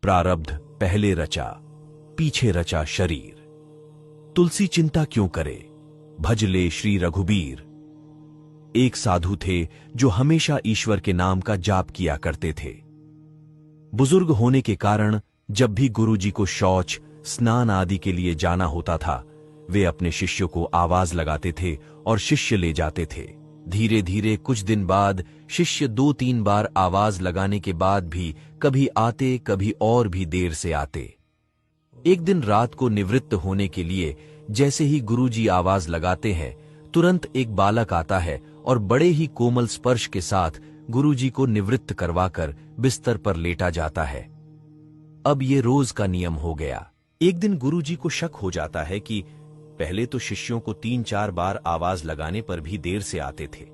प्रारब्ध पहले रचा, पीछे रचा शरीर। तुलसी चिंता क्यों करे, भज ले श्री रघुबीर। एक साधु थे जो हमेशा ईश्वर के नाम का जाप किया करते थे। बुजुर्ग होने के कारण जब भी गुरुजी को शौच, स्नान आदि के लिए जाना होता था, वे अपने शिष्यों को आवाज लगाते थे और शिष्य ले जाते थे। धीरे धीरे कुछ दिन बाद शिष्य 2-3 बार आवाज लगाने के बाद भी कभी आते, कभी और भी देर से आते। एक दिन रात को निवृत्त होने के लिए जैसे ही गुरुजी आवाज लगाते हैं, तुरंत एक बालक आता है और बड़े ही कोमल स्पर्श के साथ गुरुजी को निवृत्त करवाकर बिस्तर पर लेटा जाता है। अब ये रोज का नियम हो गया। एक दिन गुरुजी को शक हो जाता है कि पहले तो शिष्यों को 3-4 बार आवाज लगाने पर भी देर से आते थे,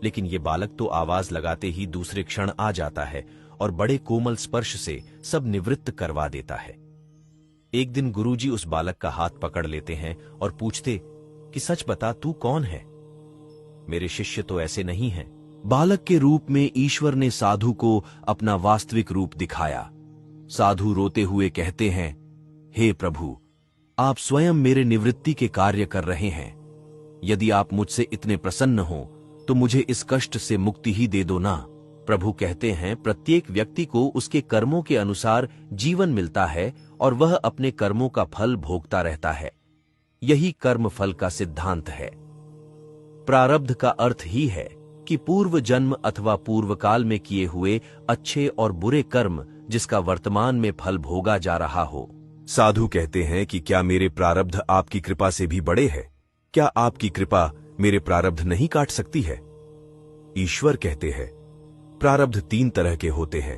लेकिन ये बालक तो आवाज लगाते ही दूसरे क्षण आ जाता है और बड़े कोमल स्पर्श से सब निवृत्त करवा देता है। एक दिन गुरुजी उस बालक का हाथ पकड़ लेते हैं और पूछते कि सच बता, तू कौन है? मेरे शिष्य तो ऐसे नहीं हैं। बालक के रूप में ईश्वर ने साधु को अपना वास्तविक रूप दिखाया। साधु रोते हुए कहते हैं, हे प्रभु, आप स्वयं मेरे निवृत्ति के कार्य कर रहे हैं। यदि आप मुझसे इतने प्रसन्न हो तो मुझे इस कष्ट से मुक्ति ही दे दो ना। प्रभु कहते हैं, प्रत्येक व्यक्ति को उसके कर्मों के अनुसार जीवन मिलता है और वह अपने कर्मों का फल भोगता रहता है। यही कर्म फल का सिद्धांत है। प्रारब्ध का अर्थ ही है कि पूर्व जन्म अथवा पूर्व काल में किए हुए अच्छे और बुरे कर्म जिसका वर्तमान में फल भोगा जा रहा हो। साधु कहते हैं कि क्या मेरे प्रारब्ध आपकी कृपा से भी बड़े हैं? क्या आपकी कृपा मेरे प्रारब्ध नहीं काट सकती है? ईश्वर कहते हैं, प्रारब्ध 3 तरह के होते हैं।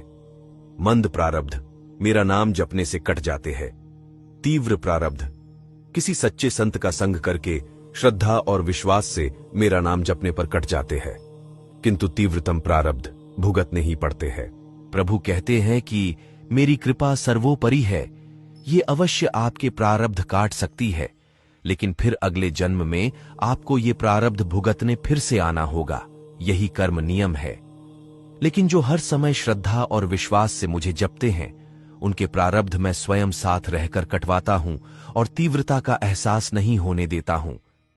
मंद प्रारब्ध मेरा नाम जपने से कट जाते हैं। तीव्र प्रारब्ध किसी सच्चे संत का संग करके श्रद्धा और विश्वास से मेरा नाम जपने पर कट जाते हैं, किंतु तीव्रतम प्रारब्ध भुगतने ही पड़ते हैं। प्रभु कहते हैं कि मेरी कृपा सर्वोपरि है, ये अवश्य आपके प्रारब्ध काट सकती है, लेकिन फिर अगले जन्म में आपको ये प्रारब्ध भुगतने फिर से आना होगा। यही कर्म नियम है। लेकिन जो हर समय श्रद्धा और विश्वास से मुझे जपते हैं, उनके प्रारब्ध मैं स्वयं साथ रहकर कटवाता हूं और तीव्रता का एहसास नहीं होने देता हूं।